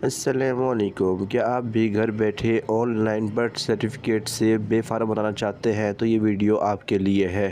अस्सलामुअलैकुम। क्या आप भी घर बैठे ऑनलाइन बर्थ सर्टिफिकेट से बेफार्म बनाना चाहते हैं? तो ये वीडियो आपके लिए है।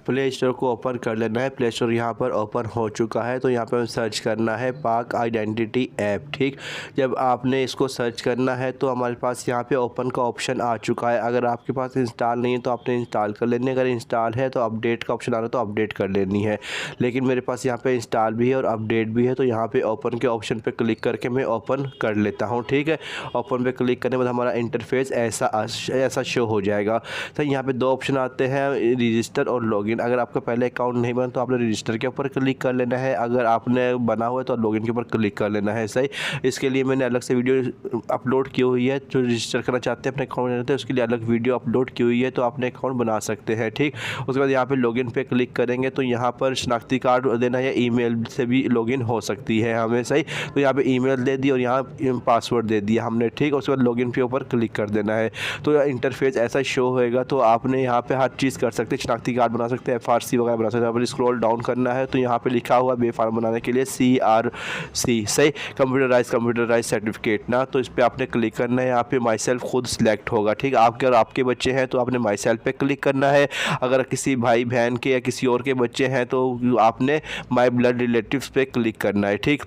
प्ले स्टोर को ओपन कर लेना है। प्ले स्टोर यहाँ पर ओपन हो चुका है, तो यहाँ पर सर्च करना है पाक आइडेंटिटी ऐप। ठीक, जब आपने इसको सर्च करना है तो हमारे पास यहाँ पे ओपन का ऑप्शन आ चुका है। अगर आपके पास इंस्टॉल नहीं है तो आपने इंस्टॉल कर लेनी है। अगर इंस्टॉल है तो अपडेट का ऑप्शन आ रहा है तो अपडेट कर लेनी है। लेकिन मेरे पास यहाँ पे इंस्टॉल भी है और अपडेट भी है, तो यहाँ पे ओपन के ऑप्शन पे क्लिक करके मैं ओपन कर लेता हूँ। ठीक है, ओपन पे क्लिक करने के बाद हमारा इंटरफेस ऐसा शो हो जाएगा। तो यहाँ पे दो ऑप्शन आते हैं, रजिस्टर और लॉगिन। अगर आपका पहले अकाउंट नहीं बना तो आपने रजिस्टर के ऊपर क्लिक कर लेना है। अगर आपने बना हुआ है तो लॉगिन के ऊपर क्लिक कर लेना है। सही, इसके लिए मैंने अलग से वीडियो अपलोड की हुई है। जो रजिस्टर करना चाहते हैं अपने अकाउंट बनाते हैं उसके लिए अलग वीडियो अपलोड की हुई है, तो अपने अकाउंट बना सकते हैं। ठीक, उसके बाद यहाँ पे लॉगिन पे क्लिक करेंगे तो यहाँ पर शनाख्ती कार्ड देना है, ईमेल से भी लॉगिन हो सकती है हमें। सही, तो यहाँ पे ईमेल दे दी और यहाँ पासवर्ड दे दिया हमने। ठीक, उसके बाद लॉगिन पे ऊपर क्लिक कर देना है, तो इंटरफेस ऐसा शो होएगा। तो आपने यहाँ पे हर चीज़ कर सकते हैं, शनाख्ती कार्ड बना सकते हैं, FRC वगैरह बना सकते हैं। यहाँ पर स्क्रॉल डाउन करना है तो यहाँ पे लिखा हुआ बेफार्म बनाने के लिए CRC, सही, कंप्यूटराइज सर्टिफिकेट ना, तो इस पर आपने क्लिक करना है। यहाँ पे माई सेल्फ खुद सिलेक्ट होगा। ठीक, अगर आपके बच्चे हैं तो आपने माई सेल्फ पे क्लिक करना है। अगर किसी भाई बहन के या किसी और के बच्चे हैं तो आपने माई ब्लड रिलेटिव्स पे क्लिक करना है। ठीक,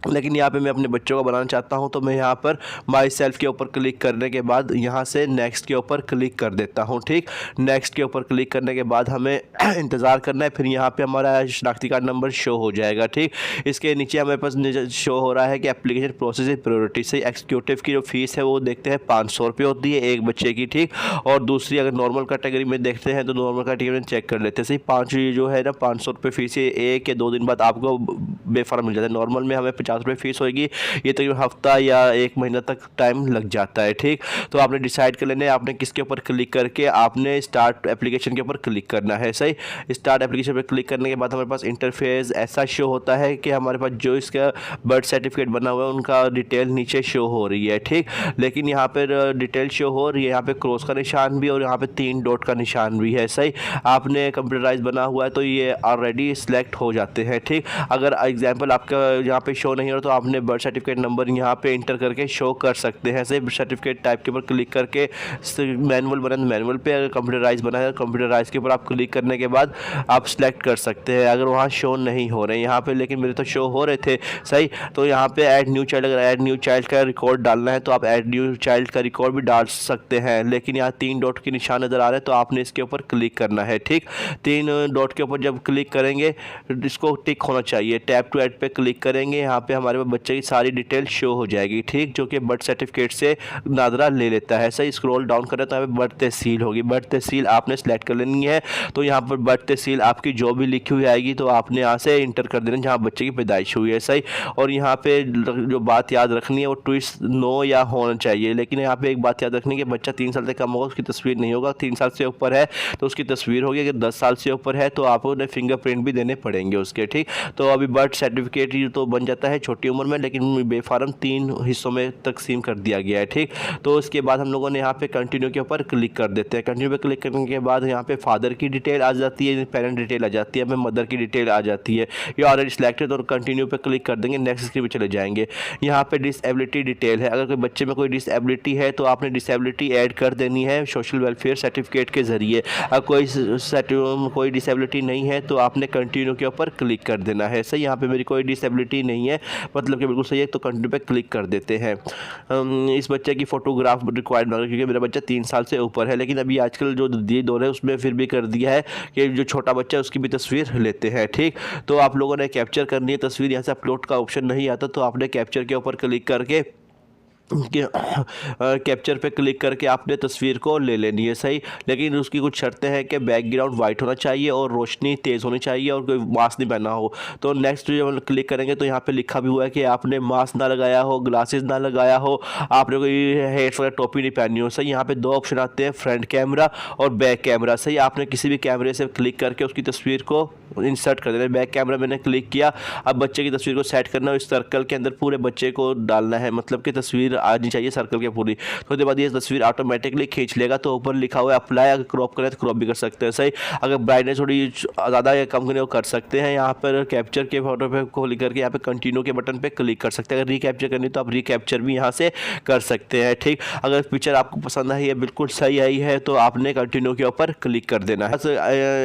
लेकिन यहाँ पे मैं अपने बच्चों को बनाना चाहता हूँ तो मैं यहाँ पर माई सेल्फ के ऊपर क्लिक करने के बाद यहाँ से नेक्स्ट के ऊपर क्लिक कर देता हूँ। ठीक, नेक्स्ट के ऊपर क्लिक करने के बाद हमें इंतज़ार करना है, फिर यहाँ पे हमारा शनाख्ती कार्ड नंबर शो हो जाएगा। ठीक, इसके नीचे हमारे पास शो हो रहा है कि एप्लीकेशन प्रोसेस इज प्रायोरिटी। से एग्जीक्यूटिव की जो फीस है वो देखते हैं 500 रुपये होती है एक बच्चे की। ठीक, और दूसरी अगर नॉर्मल कैटेगरी में देखते हैं तो नॉर्मल कैटेगरी में चेक कर लेते हैं। सही, जो है ना 500 रुपये फीस है, 1 या 2 दिन बाद आपको बेफार्म मिल जाता है। नॉर्मल में हमें 50 रुपये फीस होगी, ये तकरीबन हफ्ता या 1 महीना तक टाइम लग जाता है। ठीक, तो आपने डिसाइड कर लेना है आपने किसके ऊपर क्लिक करके आपने स्टार्ट एप्लीकेशन के ऊपर क्लिक करना है। सही, स्टार्ट एप्लीकेशन पर क्लिक करने के बाद हमारे पास इंटरफेस ऐसा शो होता है कि हमारे पास जो इसका बर्थ सर्टिफिकेट बना हुआ है उनका डिटेल नीचे शो हो रही है। ठीक, लेकिन यहाँ पर डिटेल शो हो रही है, यहाँ पे क्रॉस का निशान भी और यहाँ पे 3 डॉट का निशान भी है। सही, आपने कंप्यूटराइज बना हुआ है तो ये ऑलरेडी सिलेक्ट हो जाते हैं। ठीक, अगर एग्जाम्पल आपका यहाँ पे शो नहीं हो तो आपने बर्थ सर्टिफिकेट नंबर यहाँ पे इंटर करके शो कर सकते हैं। सही, बर्थ सर्टिफिकेट टाइप के ऊपर क्लिक करके मैनुअल बना तो मैनुअल पे, अगर कंप्यूटराइज बना है कंप्यूटराइज के ऊपर आप क्लिक करने के बाद आप सिलेक्ट कर सकते हैं अगर वहाँ शो नहीं हो रहे हैं यहाँ पे, लेकिन मेरे तो शो हो रहे थे। सही, तो यहाँ पे ऐड न्यू चाइल्ड, अगर ऐड न्यू चाइल्ड का रिकॉर्ड डालना है तो आप ऐड न्यू चाइल्ड का रिकॉर्ड भी डाल सकते हैं, लेकिन यहाँ 3 डॉट के निशान नज़र आ रहे हैं तो आपने इसके ऊपर क्लिक करना है। ठीक, 3 डॉट के ऊपर जब क्लिक करेंगे इसको टिक होना चाहिए, टैप टू ऐड पे क्लिक करेंगे, यहाँ पे हमारे बच्चे की सारी डिटेल शो हो जाएगी। ठीक, जो कि बर्थ सर्टिफिकेट से नादरा ले लेता है। सही, स्क्रॉल डाउन करें तो यहाँ पे बर्थ तहसील होगी, बर्थ तहसील आपने सेलेक्ट कर लेनी है। तो यहाँ पर बर्थ तहसील आपकी जो भी लिखी हुई आएगी तो आपने यहाँ से इंटर कर देना जहाँ बच्चे की पैदाइश हुई है। सही, और यहाँ पे जो बात याद रखनी है वो ट्विस्ट नो या होना चाहिए, लेकिन यहाँ पे एक बात याद रखनी है कि बच्चा 3 साल से कम होगा उसकी तस्वीर नहीं होगा, 3 साल से ऊपर है तो उसकी तस्वीर होगी, अगर 10 साल से ऊपर है तो आपको फिंगरप्रिंट भी देने पड़ेंगे उसके। ठीक, तो अभी बर्थ सर्टिफिकेट तो बन जाता है छोटी उम्र में, लेकिन बेफार्म 3 हिस्सों में तकसीम कर दिया गया है। ठीक, तो उसके बाद हम लोगों ने यहाँ पे कंटिन्यू के ऊपर क्लिक कर देते हैं। कंटिन्यू पे क्लिक करने के बाद यहाँ पे फादर की डिटेल आ जाती है, पेरेंट डिटेल आ जाती है, हमें मदर की डिटेल आ जाती है, ये ऑलरेडी सिलेक्टेड, और कंटिन्यू पे क्लिक कर देंगे, नेक्स्ट स्क्रीन पे चले जाएंगे। यहाँ पे डिसेबिलिटी डिटेल है, अगर कोई बच्चे में कोई डिसेबिलिटी है तो आपने डिसेबिलिटी ऐड कर देनी है सोशल वेलफेयर सर्टिफिकेट के ज़रिए। अगर कोई डिसेबिलिटी नहीं है तो आपने कंटिन्यू के ऊपर क्लिक कर देना है। सही, यहाँ पे मेरी कोई डिसेबिलिटी नहीं है, मतलब कि बिल्कुल सही है, तो कंटिन्यू पे क्लिक कर देते हैं। इस बच्चे की फ़ोटोग्राफ रिक्वायर्ड मांग, क्योंकि मेरा बच्चा 3 साल से ऊपर है, लेकिन अभी आजकल जो ये दौर है उसमें फिर भी कर दिया है कि जो छोटा बच्चा है उसकी भी तस्वीर लेते हैं। ठीक, तो आप लोगों ने कैप्चर करनी है तस्वीर, यहाँ से अपलोड का ऑप्शन नहीं आता तो आपने कैप्चर के ऊपर क्लिक करके कैप्चर पे क्लिक करके आपने तस्वीर को ले लेनी है। सही, लेकिन उसकी कुछ शर्तें हैं कि बैकग्राउंड वाइट होना चाहिए और रोशनी तेज़ होनी चाहिए और कोई मास्क नहीं पहना हो। तो नेक्स्ट जब हम क्लिक करेंगे तो यहाँ पे लिखा भी हुआ है कि आपने मास्क ना लगाया हो, ग्लासेस ना लगाया हो, आपने कोई हेड्स वगैरह टोपी नहीं पहनी हो। सही, यहाँ पे 2 ऑप्शन आते हैं, फ्रंट कैमरा और बैक कैमरा। सही, आपने किसी भी कैमरे से क्लिक करके उसकी तस्वीर को इंसर्ट कर देना है। बैक कैमरा मैंने क्लिक किया, अब बच्चे की तस्वीर को सेट करना है, इस सर्कल के अंदर पूरे बच्चे को डालना है, मतलब कि तस्वीर आनी चाहिए सर्कल के पूरी। तो उसके बाद ये तस्वीर ऑटोमेटिकली खींच लेगा। तो ऊपर लिखा हुआ है अप्लाई, अगर क्रॉप करें तो क्रॉप भी कर सकते हैं, सही। अगर ब्राइटनेस थोड़ी ज़्यादा या कम करने को कर सकते हैं। यहाँ पर कैप्चर के फोटो पे क्लिक करके यहाँ पे कंटिन्यू के बटन पे क्लिक कर सकते हैं। अगर रिकैप्चर करनी तो आप रिकैप्चर भी यहाँ से कर सकते हैं, ठीक। अगर पिक्चर आपको पसंद आई है, बिल्कुल सही आई है, तो आपने कंटिन्यू के ऊपर क्लिक कर देना है।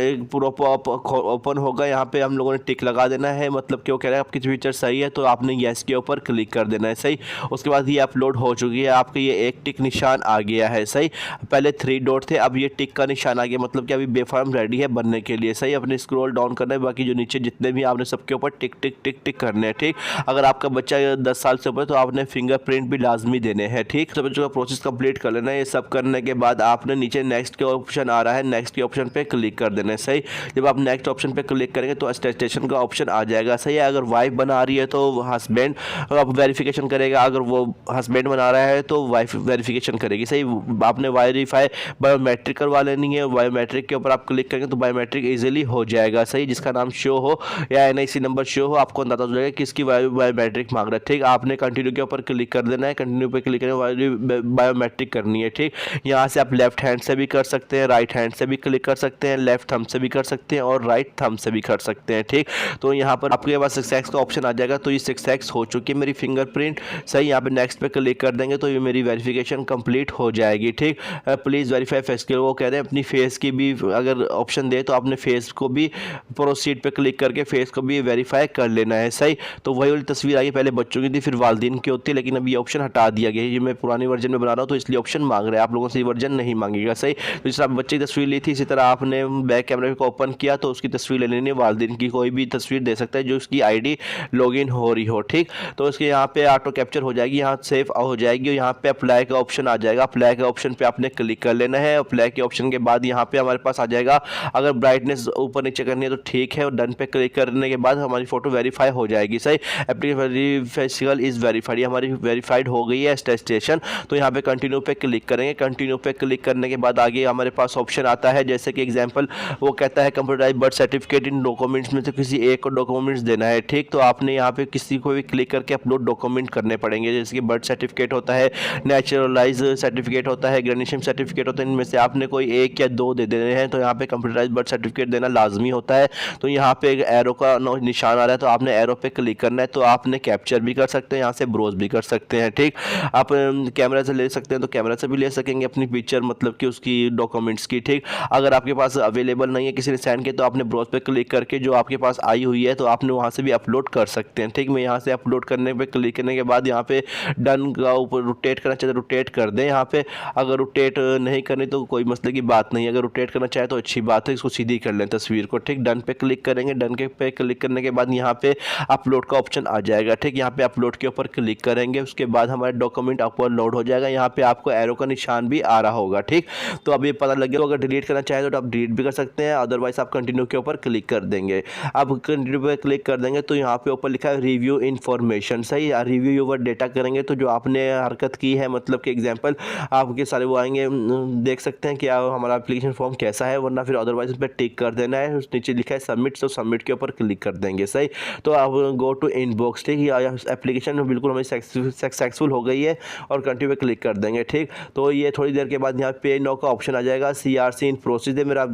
एक पूरा ओपन होगा, यहाँ पे हम लोगों ने टिक लगा देना है, मतलब कि वो कह रहा है आपकी पिक्चर सही है, तो आपने येस के ऊपर क्लिक कर देना है, सही। उसके बाद ये अपलोड हो चुकी है, आपके ये एक टिक निशान आ गया है, सही। पहले 3 डॉट थे, अब ये टिक का निशान आ गया, मतलब कि अभी बेफार्म रेडी है बनने के लिए, सही। अपने स्क्रॉल डाउन करना है, बाकी जो नीचे जितने भी आपने सबके ऊपर टिक टिक टिक टिक करने हैं, ठीक। अगर आपका बच्चा 10 साल से ऊपर तो आपने फिंगरप्रिंट भी लाजमी देने हैं, ठीक। सब बच्चों का प्रोसेस कंप्लीट कर लेना है। ये सब करने के बाद आपने नीचे नेक्स्ट के ऑप्शन आ रहा है, नेक्स्ट के ऑप्शन पे क्लिक कर देना है, सही। जब आप नेक्स्ट ऑप्शन पे क्लिक करेंगे तो अटेस्टेशन का ऑप्शन आ जाएगा, सही है। अगर वाइफ बना रही है तो हस्बैंड आप वेरिफिकेशन करेगा, अगर वो हस्बैंड बना रहा है तो वाइफ वेरिफिकेशन करेगी, सही। आपने वेरीफाई बायोमेट्रिक करवा लेनी है, बायोमेट्रिक के ऊपर आप क्लिक करेंगे तो बायोमेट्रिक इजीली हो जाएगा, सही। जिसका नाम शो हो या NIC नंबर शो हो, आपको अंदाजा हो जाएगा किसकी बायोमेट्रिक मांग रहा है, ठीक। आपने कंटिन्यू के ऊपर क्लिक कर देना है, कंटिन्यू पे क्लिक करके बायोमेट्रिक करनी है, ठीक। यहाँ से आप लेफ्ट हैंड से भी कर सकते हैं, राइट हैंड से भी क्लिक कर सकते हैं, लेफ्ट थंब से भी कर सकते हैं और राइट थंब से भी कर सकते हैं, ठीक। तो यहाँ पर आपके पास 6x का ऑप्शन आ जाएगा, तो ये 6x हो चुकी है मेरी फिंगरप्रिंट, सही। यहाँ पे नेक्स्ट पे क्लिक कर देंगे तो ये मेरी वेरिफिकेशन कंप्लीट हो जाएगी, ठीक। प्लीज़ वेरीफाई फेस के, वो कह रहे हैं अपनी फेस की भी अगर ऑप्शन दे तो आपने फेस को भी प्रोसीड पे क्लिक करके फेस को भी वेरीफाई कर लेना है, सही। तो वही वाली तस्वीर आई, पहले बच्चों की थी फिर वालिदैन की होती है, लेकिन अब ये ऑप्शन हटा दिया गया है। ये मैं पुरानी वर्जन में बना रहा हूँ तो इसलिए ऑप्शन मांग रहा है, आप लोगों से ये वर्जन नहीं मांगेगा, सही। तो जिस आप बच्चे की तस्वीर ली थी इसी तरह आपने बैक कैमरे को ओपन किया तो उसकी तस्वीर ले लेनी है, वालिदैन की कोई भी तस्वीर दे सकता है जो उसकी ID लॉगिन हो रही हो, ठीक। तो उसके यहाँ पे ऑटो कैप्चर हो जाएगी, यहाँ सेव हो जाएगी और यहाँ पे अप्लाई का ऑप्शन आ जाएगा। अप्लाई के ऑप्शन पे आपने क्लिक कर लेना है। अप्लाई के ऑप्शन के बाद यहाँ पे हमारे पास आ जाएगा, अगर ब्राइटनेस ऊपर नीचे करनी है तो ठीक है, और डन पे क्लिक करने के बाद हमारी फोटो वेरीफाई हो जाएगी, सही। एप्लीकेशन इज़ वेरीफाइड, हमारी वेरीफाइड हो गई है अटेस्टेशन। तो यहाँ पे कंटिन्यू पे क्लिक करेंगे, कंटिन्यू पे क्लिक करने के बाद आगे हमारे पास ऑप्शन आता है, जैसे कि एग्जांपल वो कहता है computerised birth certificate in documents में से किसी एक को डॉक्यूमेंट्स देना है, ठीक। तो आपने यहाँ पे किसी को भी क्लिक करके अपलोड डॉक्यूमेंट करने पड़ेंगे, जैसे कि बर्थ सर्टिफिकेट होता है, नेचुरलाइज सर्टिफिकेट होता है, ग्रेजुएशन सर्टिफिकेट होता है, इनमें से आपने कोई एक या दो दे देने हैं। तो यहाँ पे कंप्यूटराइज्ड बर्थ सर्टिफिकेट देना लाजमी होता है। तो यहाँ पे एक एरो का निशान आ रहा है, तो आपने एरो पे क्लिक करना है। तो आपने कैप्चर भी कर सकते हैं, यहाँ से ब्रोज भी कर सकते हैं, ठीक। आप कैमरा से ले सकते हैं तो कैमरा से भी ले सकेंगे अपनी पिक्चर, मतलब कि उसकी डॉक्यूमेंट्स की, ठीक। अगर आपके पास अवेलेबल नहीं है किसी ने सेंड किया तो आपने ब्रोज पे क्लिक करके जो आपके पास आई हुई है तो आपने वहाँ से भी अपलोड कर सकते हैं, ठीक। मैं यहाँ से अपलोड करने पे क्लिक करने के बाद यहाँ पे डन का ऊपर रोटेट करना चाहे तो रोटेट कर दें यहाँ पे। अगर रोटेट नहीं करनी तो कोई मसले की बात नहीं है, अगर रोटेट करना चाहे तो अच्छी बात है, इसको सीधी कर लें तस्वीर को, ठीक। डन पे क्लिक करेंगे, डन के पे क्लिक करने के बाद यहाँ पे अपलोड का ऑप्शन आ जाएगा, ठीक। यहाँ पे अपलोड के ऊपर क्लिक करेंगे, उसके बाद हमारा डॉक्यूमेंट अपलोड हो जाएगा। यहाँ पे आपको एरो का निशान भी आ रहा होगा, ठीक। तो अब ये पता लग गया, तो अगर डिलीट करना चाहे तो आप डिलीट भी कर सकते हैं, अदरवाइज आप कंटिन्यू के ऊपर क्लिक कर देंगे। अब कंटिन्यू पे क्लिक कर देंगे तो यहाँ पे ऊपर लिखा है रिव्यू इन्फॉर्मेशन, सही। रिव्यू यूवर डेटा करेंगे तो जो आपने हरकत की है, मतलब कि एग्जांपल आपके सारे वो आएंगे, देख सकते हैं कि हमारा एप्लीकेशन फॉर्म कैसा है, वरना फिर अदरवाइज उस पर टिक कर देना है। उस नीचे लिखा है सबमिट, तो सबमिट के ऊपर क्लिक कर देंगे, सही। तो आप गो टू इनबॉक्स, ठीक। एप्लीकेशन बिल्कुल हमारी सक्सेसफुल हो गई है और कंटिन्यू पे क्लिक कर देंगे, ठीक। तो ये थोड़ी देर के बाद यहाँ पे नो का ऑप्शन आ जाएगा। CRC इन प्रोसेस है, मेरा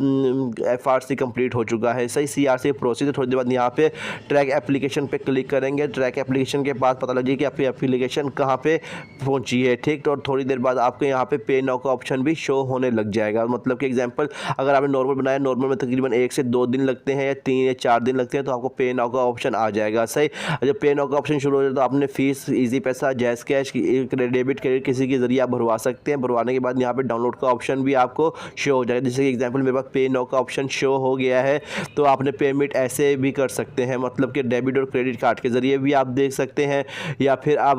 FRC कंप्लीट हो चुका है, सही। CRC प्रोसेस, थोड़ी देर बाद यहाँ पे ट्रैक एप्लीकेशन पे क्लिक करेंगे। ट्रैक एप्लीकेशन के बाद पता लगे कि आपकी एप्लीकेशन कहाँ पे पहुँची है, ठीक। तो थोड़ी देर बाद आपको यहाँ पे पे नाउ का ऑप्शन भी शो होने लग जाएगा, मतलब कि एग्जांपल अगर आपने नॉर्मल बनाया, नॉर्मल में तकरीबन 1 से 2 दिन लगते हैं या 3 या 4 दिन लगते हैं, तो आपको पे नाउ का ऑप्शन आ जाएगा, सही। जब पे नाउ का ऑप्शन शुरू हो जाए तो आपने फीस, इजी पैसा, जैज़ कैश, डेबिट क्रेडिट किसी के जरिए आप भरवा सकते हैं। भरवाने के बाद यहाँ पे डाउनलोड का ऑप्शन भी आपको शो हो जाएगा, जैसे कि एग्जांपल मेरे पास पे नाउ का ऑप्शन शो हो गया है। तो आपने पेमेंट ऐसे भी कर सकते हैं, मतलब कि डेबिट और क्रेडिट कार्ड के ज़रिए भी आप देख सकते हैं, या फिर आप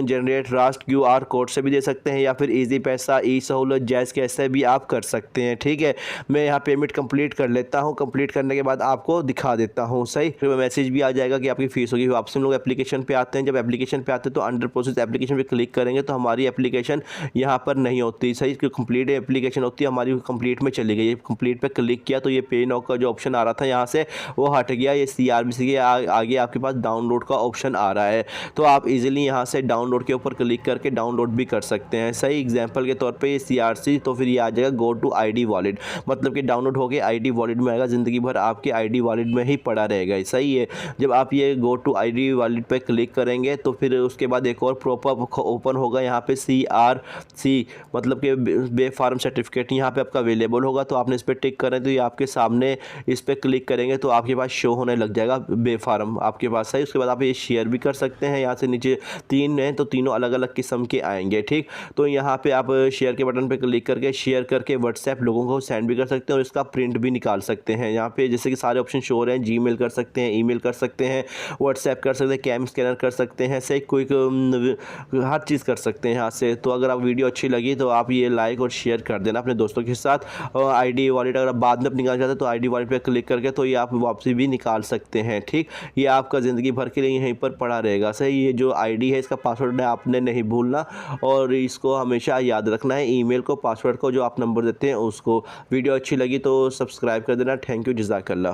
जनरेट रास्ट QR कोड से भी दे सकते हैं, या फिर इजी पैसा, ई सहूलत, जैज़ कैसे भी आप कर सकते हैं, ठीक है। मैं यहाँ पेमेंट कंप्लीट कर लेता हूँ, कंप्लीट करने के बाद आपको दिखा देता हूँ, सही। फिर मैसेज भी आ जाएगा कि आपकी फ़ीस होगी। वापस हम लोग एप्लीकेशन पे आते हैं, जब एप्लीकेशन पे आते हैं तो अंडर प्रोसेस एप्लीकेशन पे क्लिक करेंगे तो हमारी एप्लीकेशन यहाँ पर नहीं होती, सही। कंप्लीट एप्लीकेशन होती है हमारी, कंप्लीट में चली गई। कंप्लीट पे क्लिक किया तो ये पे नाउ का जो ऑप्शन आ आ रहा था यहाँ से वो हट गया। ये CRBC के आगे आपके पास डाउनलोड का ऑप्शन आ रहा है, तो आप इजीली यहाँ से डाउनलोड के ऊपर क्लिक करके डाउनलोड भी कर सकते हैं। सही एग्जांपल के तौर पे ये CRC, तो फिर ये आ जाएगा गो टू ID वॉलेट, मतलब कि डाउनलोड होके ID वॉलेट में आएगा, ज़िंदगी भर आपके ID वॉलेट में ही पड़ा रहेगा। सही है। जब आप ये गो टू ID वॉलेट पे क्लिक करेंगे तो फिर उसके बाद एक और पॉपअप ओपन होगा, यहाँ पे CRC मतलब कि बे फार्म सर्टिफिकेट यहाँ पे आपका अवेलेबल होगा, तो आपने इस पर टिक करें तो ये आपके सामने इस पर क्लिक करेंगे तो आपके पास शो होने लग जाएगा बे फार्म आपके पास। सही। उसके बाद आप ये शेयर भी कर सकते हैं, यहाँ से नीचे 3 हैं तो तीनों अलग अलग किस्म के आएंगे। ठीक, तो यहाँ पे आप शेयर के बटन पे क्लिक करके शेयर करके व्हाट्सएप लोगों को सेंड भी कर सकते हैं और इसका प्रिंट भी निकाल सकते हैं। यहाँ पे जैसे कि सारे ऑप्शन शो हो रहे हैं, जीमेल कर सकते हैं, ईमेल कर सकते हैं, व्हाट्सएप कर सकते हैं, कैम स्कैनर कर सकते हैं, से कोई हर चीज़ कर सकते हैं यहाँ से। तो अगर आप वीडियो अच्छी लगी तो आप ये लाइक और शेयर कर देना अपने दोस्तों के साथ। और ID वॉलेट अगर आप बाद में निकालना चाहते हैं तो ID वॉलेट पे क्लिक करके तो ये आप वापसी भी निकाल सकते हैं। ठीक, ये आपका ज़िंदगी भर के लिए यहीं पर पड़ा रहेगा। सही। ये जो ID है इसका पासवर्ड है आपने नहीं भूलना और इसको हमेशा याद रखना है, ईमेल को, पासवर्ड को, जो आप नंबर देते हैं उसको। वीडियो अच्छी लगी तो सब्सक्राइब कर देना। थैंक यू, जज़ाकल्लाह।